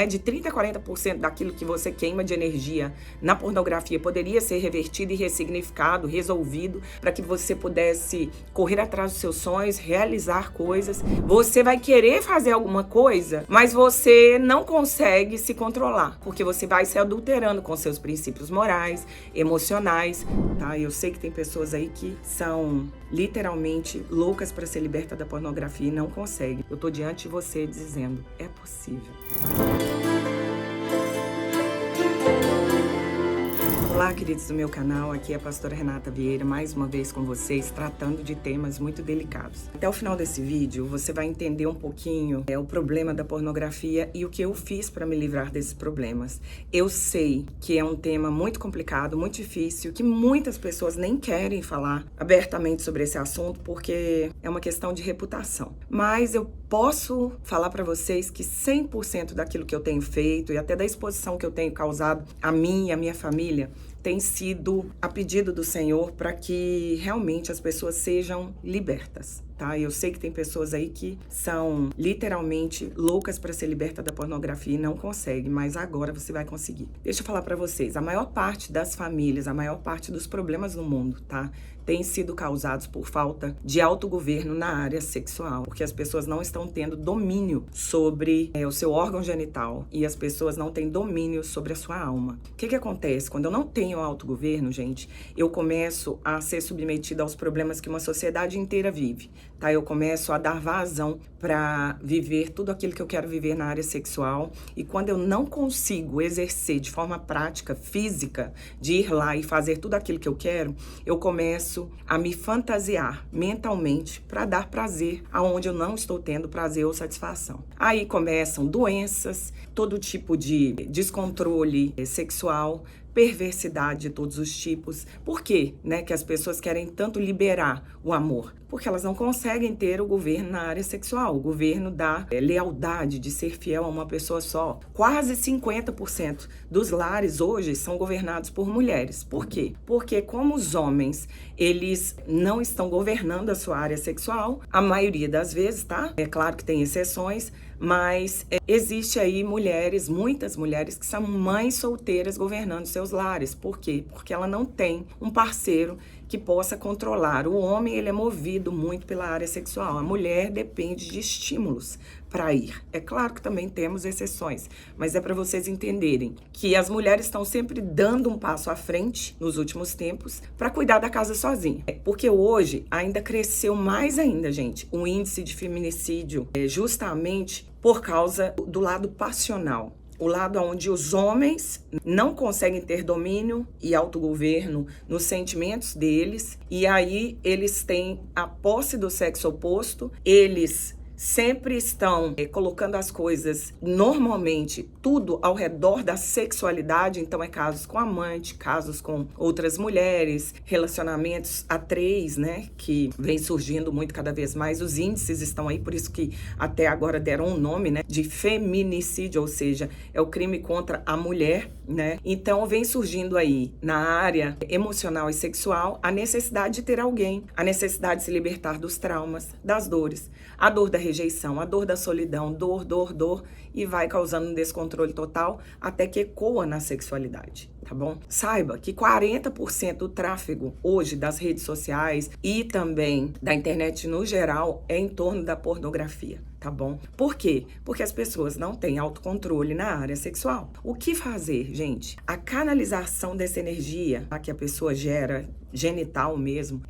De 30% a 40% daquilo que você queima de energia na pornografia poderia ser revertido e ressignificado, resolvido, para que você pudesse correr atrás dos seus sonhos, realizar coisas. Você vai querer fazer alguma coisa, mas você não consegue se controlar, porque você vai se adulterando com seus princípios morais, emocionais, tá? Eu sei que tem pessoas aí que são literalmente loucas para ser liberta da pornografia e não conseguem. Eu tô diante de você dizendo, é possível. Olá, queridos do meu canal, aqui é a pastora Renata Vieira, mais uma vez com vocês, tratando de temas muito delicados. Até o final desse vídeo, você vai entender um pouquinho o problema da pornografia e o que eu fiz para me livrar desses problemas. Eu sei que é um tema muito complicado, muito difícil, que muitas pessoas nem querem falar abertamente sobre esse assunto, porque é uma questão de reputação. Mas eu posso falar para vocês que 100% daquilo que eu tenho feito e até da exposição que eu tenho causado a mim e a minha família tem sido a pedido do Senhor para que realmente as pessoas sejam libertas, tá? Eu sei que tem pessoas aí que são literalmente loucas para ser liberta da pornografia e não conseguem, mas agora você vai conseguir. Deixa eu falar para vocês, a maior parte das famílias, a maior parte dos problemas no mundo, tá? Têm sido causados por falta de autogoverno na área sexual, porque as pessoas não estão tendo domínio sobre o seu órgão genital e as pessoas não têm domínio sobre a sua alma. O que acontece? Quando eu não tenho autogoverno, gente, eu começo a ser submetida aos problemas que uma sociedade inteira vive, tá? Eu começo a dar vazão para viver tudo aquilo que eu quero viver na área sexual e quando eu não consigo exercer de forma prática, física, de ir lá e fazer tudo aquilo que eu quero, eu começo a me fantasiar mentalmente para dar prazer aonde eu não estou tendo prazer ou satisfação. Aí começam doenças, todo tipo de descontrole sexual, perversidade de todos os tipos. Por quê, né, que as pessoas querem tanto liberar o amor? Porque elas não conseguem ter o governo na área sexual, o governo da lealdade, de ser fiel a uma pessoa só. Quase 50% dos lares hoje são governados por mulheres. Por quê? Porque como os homens, eles não estão governando a sua área sexual, a maioria das vezes, tá? É claro que tem exceções, mas existe aí mulheres, muitas mulheres que são mães solteiras governando seus lares. Por quê? Porque ela não tem um parceiro que possa controlar. O homem, ele é movido muito pela área sexual. A mulher depende de estímulos para ir. É claro que também temos exceções, mas é para vocês entenderem que as mulheres estão sempre dando um passo à frente nos últimos tempos para cuidar da casa sozinha. Porque hoje ainda cresceu mais ainda, gente, o índice de feminicídio, justamente por causa do lado passional. O lado onde os homens não conseguem ter domínio e autogoverno nos sentimentos deles, e aí eles têm a posse do sexo oposto, eles sempre estão colocando as coisas, normalmente, tudo ao redor da sexualidade. Então é casos com amante, casos com outras mulheres, relacionamentos a três, né, que vem surgindo muito cada vez mais. Os índices estão aí, por isso que até agora deram um nome, né, de feminicídio, ou seja, é o crime contra a mulher, né? Então vem surgindo aí, na área emocional e sexual, a necessidade de ter alguém, a necessidade de se libertar dos traumas, das dores, a dor da rejeição, a dor da solidão, dor, e vai causando um descontrole total até que ecoa na sexualidade, tá bom? Saiba que 40% do tráfego hoje das redes sociais e também da internet no geral é em torno da pornografia, tá bom? Por quê? Porque as pessoas não têm autocontrole na área sexual. O que fazer, gente? A canalização dessa energia que a pessoa gera, genital mesmo,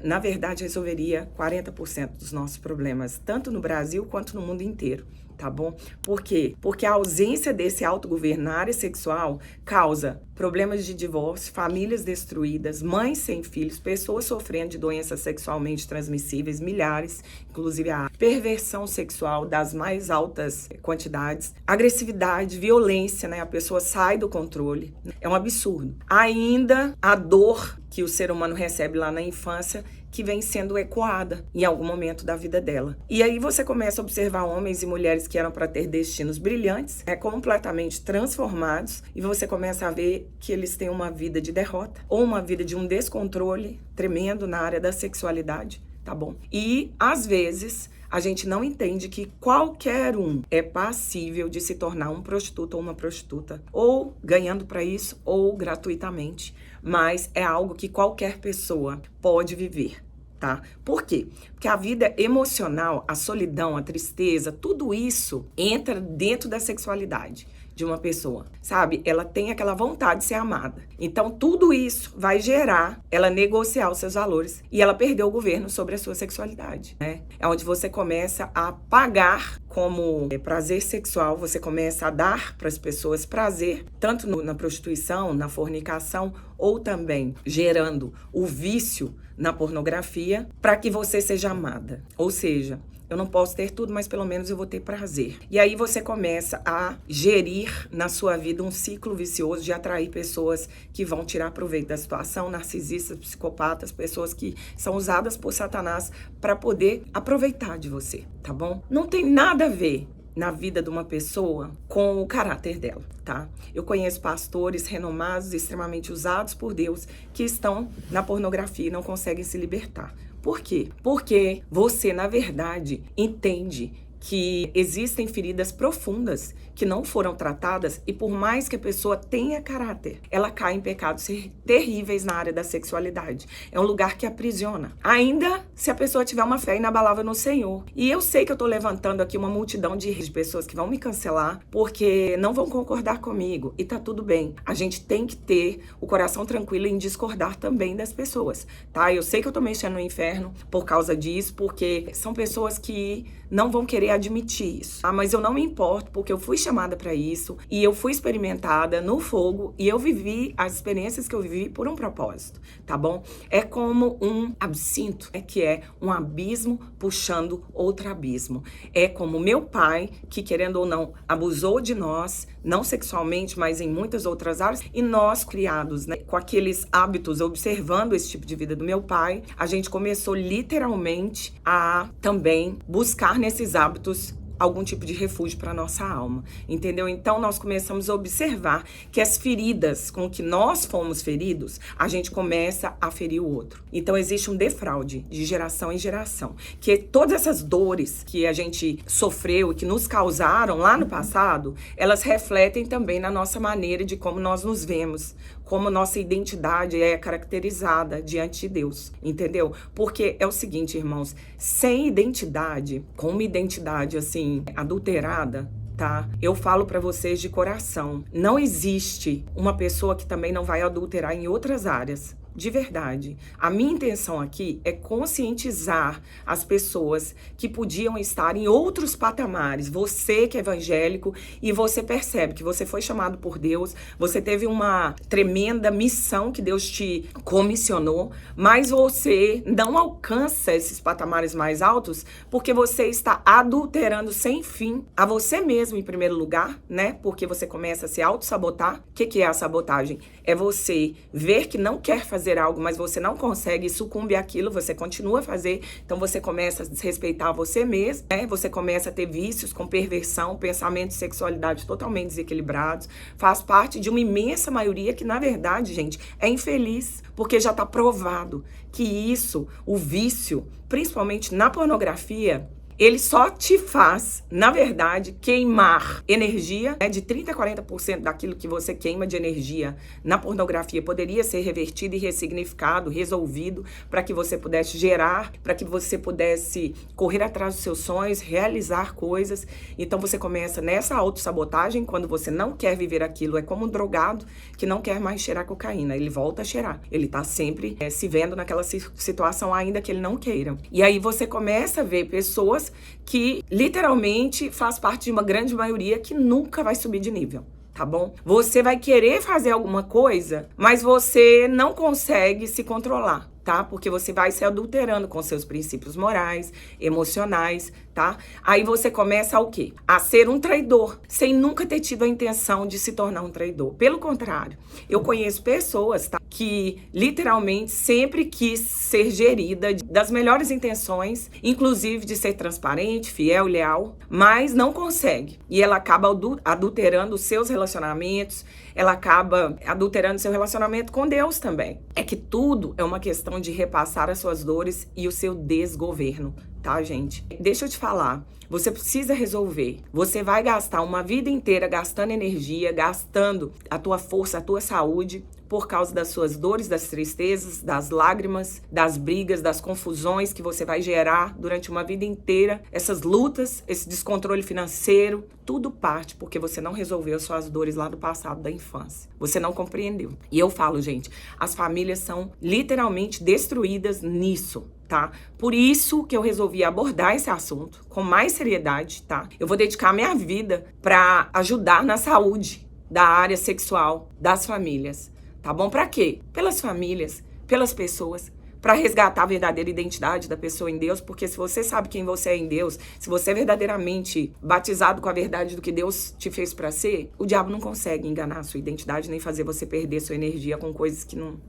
na verdade resolveria 40% dos nossos problemas, tanto no Brasil quanto no mundo inteiro, tá bom? Por quê? Porque a ausência desse autogoverno na área sexual causa problemas de divórcio, famílias destruídas, mães sem filhos, pessoas sofrendo de doenças sexualmente transmissíveis, milhares, inclusive a perversão sexual das mais altas quantidades, agressividade, violência, né? A pessoa sai do controle. É um absurdo. Ainda a dor que o ser humano recebe lá na infância, que vem sendo ecoada em algum momento da vida dela. E aí você começa a observar homens e mulheres que eram para ter destinos brilhantes, completamente transformados, e você começa a ver que eles têm uma vida de derrota, ou uma vida de um descontrole tremendo na área da sexualidade, tá bom? E, às vezes, a gente não entende que qualquer um é passível de se tornar um prostituto ou uma prostituta, ou ganhando para isso, ou gratuitamente, mas é algo que qualquer pessoa pode viver. Tá? Por quê? Porque a vida emocional, a solidão, a tristeza, tudo isso entra dentro da sexualidade de uma pessoa, sabe? Ela tem aquela vontade de ser amada. Então, tudo isso vai gerar ela negociar os seus valores e ela perder o governo sobre a sua sexualidade, né? É onde você começa a pagar como prazer sexual, você começa a dar para as pessoas prazer, tanto na prostituição, na fornicação, ou também gerando o vício na pornografia para que você seja amada. Ou seja, eu não posso ter tudo, mas pelo menos eu vou ter prazer. E aí você começa a gerir na sua vida um ciclo vicioso de atrair pessoas que vão tirar proveito da situação, narcisistas, psicopatas, pessoas que são usadas por Satanás para poder aproveitar de você, tá bom? Não tem nada a ver na vida de uma pessoa com o caráter dela, tá? Eu conheço pastores renomados, extremamente usados por Deus, que estão na pornografia e não conseguem se libertar. Por quê? Porque você, na verdade, entende que existem feridas profundas que não foram tratadas e por mais que a pessoa tenha caráter, ela cai em pecados terríveis na área da sexualidade. É um lugar que aprisiona. Ainda se a pessoa tiver uma fé inabalável no Senhor. E eu sei que eu tô levantando aqui uma multidão de pessoas que vão me cancelar porque não vão concordar comigo. E tá tudo bem. A gente tem que ter o coração tranquilo em discordar também das pessoas, tá? Eu sei que eu tô mexendo no inferno por causa disso, porque são pessoas que não vão querer admitir isso, tá? Mas eu não me importo, porque eu fui chamada para isso e eu fui experimentada no fogo e eu vivi as experiências que eu vivi por um propósito, tá bom? É como um absinto, que é um abismo puxando outro abismo. É como meu pai, que querendo ou não, abusou de nós, não sexualmente, mas em muitas outras áreas, e nós criados, né, com aqueles hábitos, observando esse tipo de vida do meu pai, a gente começou literalmente a também buscar nesses hábitos algum tipo de refúgio para nossa alma, entendeu? Então nós começamos a observar que as feridas com que nós fomos feridos, a gente começa a ferir o outro. Então existe um defraude de geração em geração, que todas essas dores que a gente sofreu e que nos causaram lá no passado, elas refletem também na nossa maneira de como nós nos vemos, como nossa identidade é caracterizada diante de Deus, entendeu? Porque é o seguinte, irmãos, sem identidade, com uma identidade assim, adulterada, tá? Eu falo pra vocês de coração, não existe uma pessoa que também não vai adulterar em outras áreas. De verdade. A minha intenção aqui é conscientizar as pessoas que podiam estar em outros patamares. Você que é evangélico e você percebe que você foi chamado por Deus, você teve uma tremenda missão que Deus te comissionou, mas você não alcança esses patamares mais altos porque você está adulterando sem fim a você mesmo em primeiro lugar, né? Porque você começa a se auto-sabotar. O que é a sabotagem? É você ver que não quer fazer algo, mas você não consegue e sucumbe àquilo, você continua a fazer, então você começa a desrespeitar você mesmo, né? Você começa a ter vícios com perversão, pensamentos de sexualidade totalmente desequilibrados, faz parte de uma imensa maioria que, na verdade, gente, é infeliz, porque já está provado que isso, o vício, principalmente na pornografia, ele só te faz, na verdade, queimar energia, né? De 30% a 40% daquilo que você queima de energia na pornografia poderia ser revertido e ressignificado, resolvido, para que você pudesse gerar, para que você pudesse correr atrás dos seus sonhos, realizar coisas. Então você começa nessa autossabotagem, quando você não quer viver aquilo, é como um drogado que não quer mais cheirar cocaína, ele volta a cheirar, ele tá sempre se vendo naquela situação ainda que ele não queira. E aí você começa a ver pessoas que literalmente faz parte de uma grande maioria que nunca vai subir de nível, tá bom? Você vai querer fazer alguma coisa, mas você não consegue se controlar, tá? Porque você vai se adulterando com seus princípios morais, emocionais, tá? Aí você começa a o quê? A ser um traidor, sem nunca ter tido a intenção de se tornar um traidor. Pelo contrário, eu conheço pessoas, tá, que literalmente sempre quis ser gerida das melhores intenções, inclusive de ser transparente, fiel, leal, mas não consegue. E ela acaba adulterando os seus relacionamentos, ela acaba adulterando seu relacionamento com Deus também. É que tudo é uma questão de repassar as suas dores e o seu desgoverno, tá, gente? Deixa eu te falar. Você precisa resolver. Você vai gastar uma vida inteira gastando energia, gastando a tua força, a tua saúde, por causa das suas dores, das tristezas, das lágrimas, das brigas, das confusões que você vai gerar durante uma vida inteira. Essas lutas, esse descontrole financeiro, tudo parte porque você não resolveu suas dores lá do passado, da infância. Você não compreendeu. E eu falo, gente, as famílias são literalmente destruídas nisso. Tá? Por isso que eu resolvi abordar esse assunto com mais seriedade, tá? Eu vou dedicar minha vida para ajudar na saúde da área sexual das famílias, tá bom? Para quê? Pelas famílias, pelas pessoas, para resgatar a verdadeira identidade da pessoa em Deus, porque se você sabe quem você é em Deus, se você é verdadeiramente batizado com a verdade do que Deus te fez para ser, o diabo não consegue enganar a sua identidade nem fazer você perder sua energia com coisas que não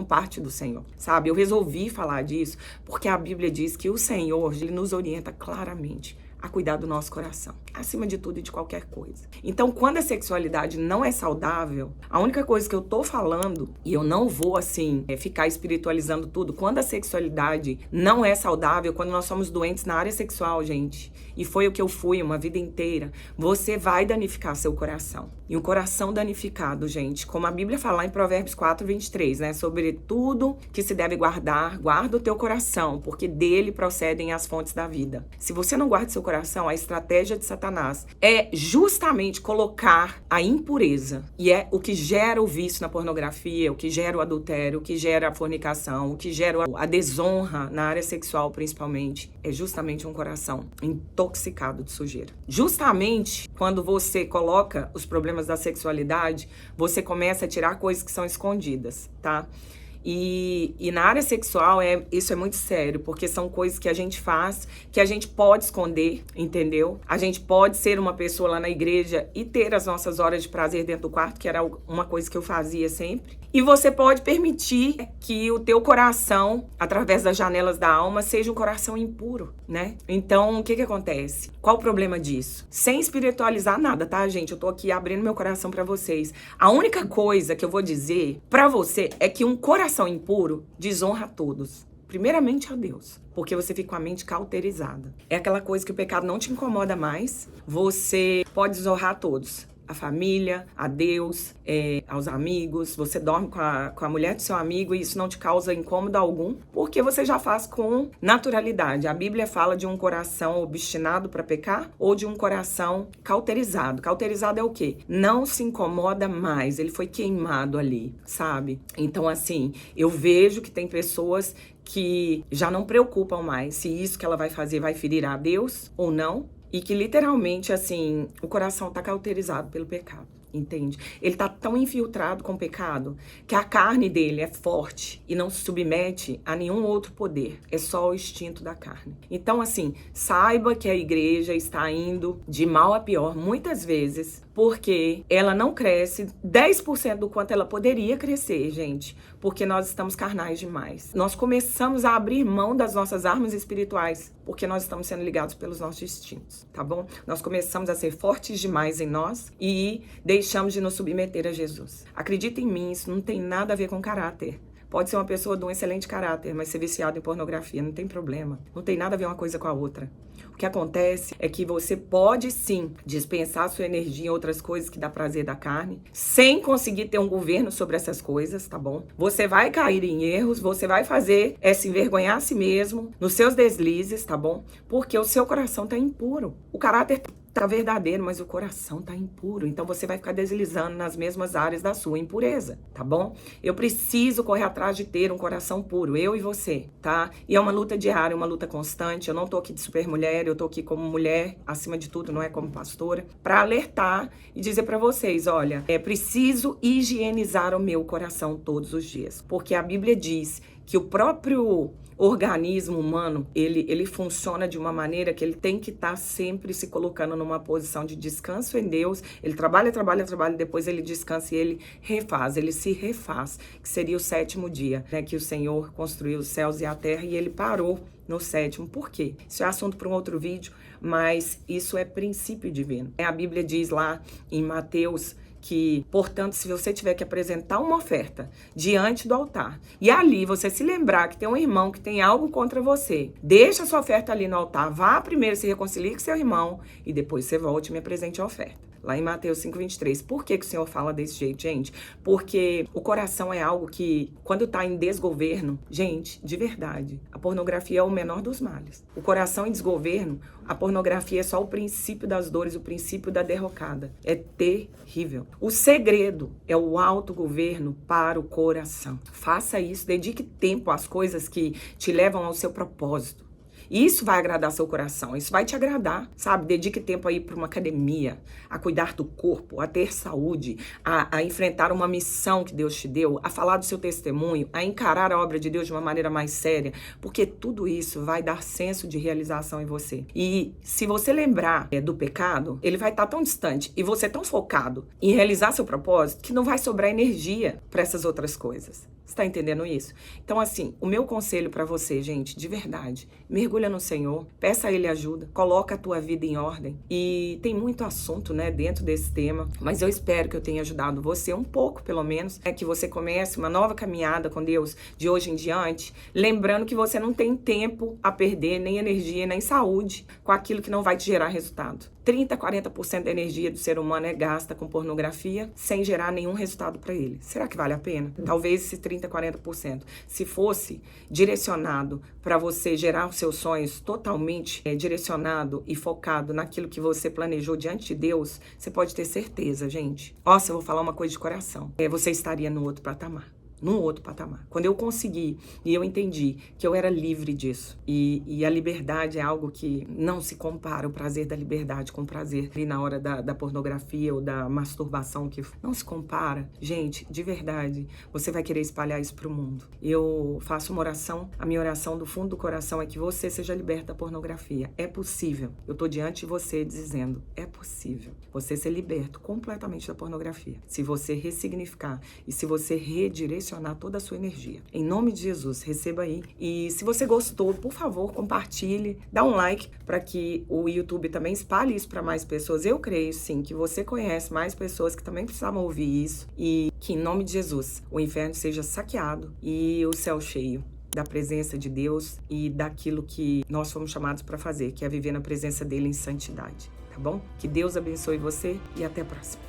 parte do Senhor, sabe? Eu resolvi falar disso porque a Bíblia diz que o Senhor, ele nos orienta claramente a cuidar do nosso coração, acima de tudo e de qualquer coisa. Então, quando a sexualidade não é saudável, a única coisa que eu tô falando, e eu não vou, assim, ficar espiritualizando tudo, quando a sexualidade não é saudável, quando nós somos doentes na área sexual, gente, e foi o que eu fui uma vida inteira, você vai danificar seu coração. E um coração danificado, gente, como a Bíblia fala em Provérbios 4:23, né, sobre tudo que se deve guardar, guarda o teu coração, porque dele procedem as fontes da vida. Se você não guarda seu coração, a estratégia de Satanás é justamente colocar a impureza, e é o que gera o vício na pornografia, o que gera o adultério, o que gera a fornicação, o que gera a desonra na área sexual principalmente, é justamente um coração intoxicado de sujeira. Justamente quando você coloca os problemas da sexualidade, você começa a tirar coisas que são escondidas, tá? E na área sexual, isso é muito sério, porque são coisas que a gente faz, que a gente pode esconder, entendeu? A gente pode ser uma pessoa lá na igreja e ter as nossas horas de prazer dentro do quarto, que era uma coisa que eu fazia sempre. E você pode permitir que o teu coração, através das janelas da alma, seja um coração impuro, né? Então, o que acontece? Qual o problema disso? Sem espiritualizar nada, tá, gente? Eu tô aqui abrindo meu coração pra vocês. A única coisa que eu vou dizer pra você é que um coração impuro desonra a todos. Primeiramente a Deus, porque você fica com a mente cauterizada. É aquela coisa que o pecado não te incomoda mais, você pode desonrar a todos. A família, a Deus, aos amigos, você dorme com a mulher do seu amigo e isso não te causa incômodo algum, porque você já faz com naturalidade. A Bíblia fala de um coração obstinado para pecar ou de um coração cauterizado. Cauterizado é o quê? Não se incomoda mais, ele foi queimado ali, sabe? Então, assim, eu vejo que tem pessoas que já não preocupam mais se isso que ela vai fazer vai ferir a Deus ou não. E que literalmente, assim, o coração tá cauterizado pelo pecado, entende? Ele tá tão infiltrado com o pecado que a carne dele é forte e não se submete a nenhum outro poder. É só o instinto da carne. Então, assim, saiba que a igreja está indo de mal a pior muitas vezes porque ela não cresce 10% do quanto ela poderia crescer, gente, porque nós estamos carnais demais. Nós começamos a abrir mão das nossas armas espirituais porque nós estamos sendo ligados pelos nossos instintos, tá bom? Nós começamos a ser fortes demais em nós e deixamos de nos submeter a Jesus. Acredita em mim, isso não tem nada a ver com caráter. Pode ser uma pessoa de um excelente caráter, mas ser viciado em pornografia, não tem problema. Não tem nada a ver uma coisa com a outra. O que acontece é que você pode sim dispensar sua energia em outras coisas que dá prazer da carne, sem conseguir ter um governo sobre essas coisas, tá bom? Você vai cair em erros, você vai fazer se envergonhar a si mesmo, nos seus deslizes, tá bom? Porque o seu coração tá impuro. O caráter tá verdadeiro, mas o coração tá impuro. Então você vai ficar deslizando nas mesmas áreas da sua impureza, tá bom? Eu preciso correr atrás de ter um coração puro, eu e você, tá? E é uma luta diária, uma luta constante. Eu não tô aqui de super mulher, eu tô aqui como mulher, acima de tudo, não é como pastora, para alertar e dizer para vocês, olha, é preciso higienizar o meu coração todos os dias, porque a Bíblia diz que o próprio organismo humano, ele funciona de uma maneira que ele tem que estar sempre se colocando numa posição de descanso em Deus. Ele trabalha, depois ele descansa e ele refaz, ele se refaz, que seria o 7º dia, né, que o Senhor construiu os céus e a terra e ele parou no 7º. Por quê? Isso é assunto para um outro vídeo, mas isso é princípio divino. A Bíblia diz lá em Mateus que, portanto, se você tiver que apresentar uma oferta diante do altar e ali você se lembrar que tem um irmão que tem algo contra você, deixa a sua oferta ali no altar, vá primeiro se reconcilie com seu irmão e depois você volte e me apresente a oferta. Lá em Mateus 5,23. Por que o Senhor fala desse jeito, gente? Porque o coração é algo que, quando tá em desgoverno, gente, de verdade, a pornografia é o menor dos males. O coração em desgoverno, a pornografia é só o princípio das dores, o princípio da derrocada. É terrível. O segredo é o autogoverno para o coração. Faça isso, dedique tempo às coisas que te levam ao seu propósito. Isso vai agradar seu coração, isso vai te agradar, sabe? Dedique tempo aí para uma academia, a cuidar do corpo, a ter saúde, a enfrentar uma missão que Deus te deu, a falar do seu testemunho, a encarar a obra de Deus de uma maneira mais séria, porque tudo isso vai dar senso de realização em você. E se você lembrar do pecado, ele vai estar tão distante e você tão focado em realizar seu propósito que não vai sobrar energia para essas outras coisas. Você tá entendendo isso? Então, assim, o meu conselho pra você, gente, de verdade, mergulha no Senhor, peça a Ele ajuda, coloca a tua vida em ordem. E tem muito assunto, né, dentro desse tema, mas eu espero que eu tenha ajudado você um pouco, pelo menos, que você comece uma nova caminhada com Deus de hoje em diante, lembrando que você não tem tempo a perder, nem energia, nem saúde com aquilo que não vai te gerar resultado. 30, 40% da energia do ser humano é gasta com pornografia sem gerar nenhum resultado para ele. Será que vale a pena? Talvez esse 30, 40%, se fosse direcionado para você gerar os seus sonhos totalmente direcionado e focado naquilo que você planejou diante de Deus, você pode ter certeza, gente. Nossa, eu vou falar uma coisa de coração. Você estaria no outro patamar. Num outro patamar. Quando eu consegui e eu entendi que eu era livre disso e a liberdade é algo que não se compara, o prazer da liberdade com o prazer ali na hora da pornografia ou da masturbação, que não se compara, gente, de verdade, você vai querer espalhar isso pro mundo. Eu faço uma oração, a minha oração do fundo do coração é que você seja liberta da pornografia. É possível. Eu tô diante de você dizendo, é possível você ser liberto completamente da pornografia. Se você ressignificar e se você redirecionar toda a sua energia. Em nome de Jesus, receba aí. E se você gostou, por favor, compartilhe, dá um like para que o YouTube também espalhe isso para mais pessoas. Eu creio, sim, que você conhece mais pessoas que também precisavam ouvir isso e que, em nome de Jesus, o inferno seja saqueado e o céu cheio da presença de Deus e daquilo que nós fomos chamados para fazer, que é viver na presença dele em santidade, tá bom? Que Deus abençoe você e até a próxima.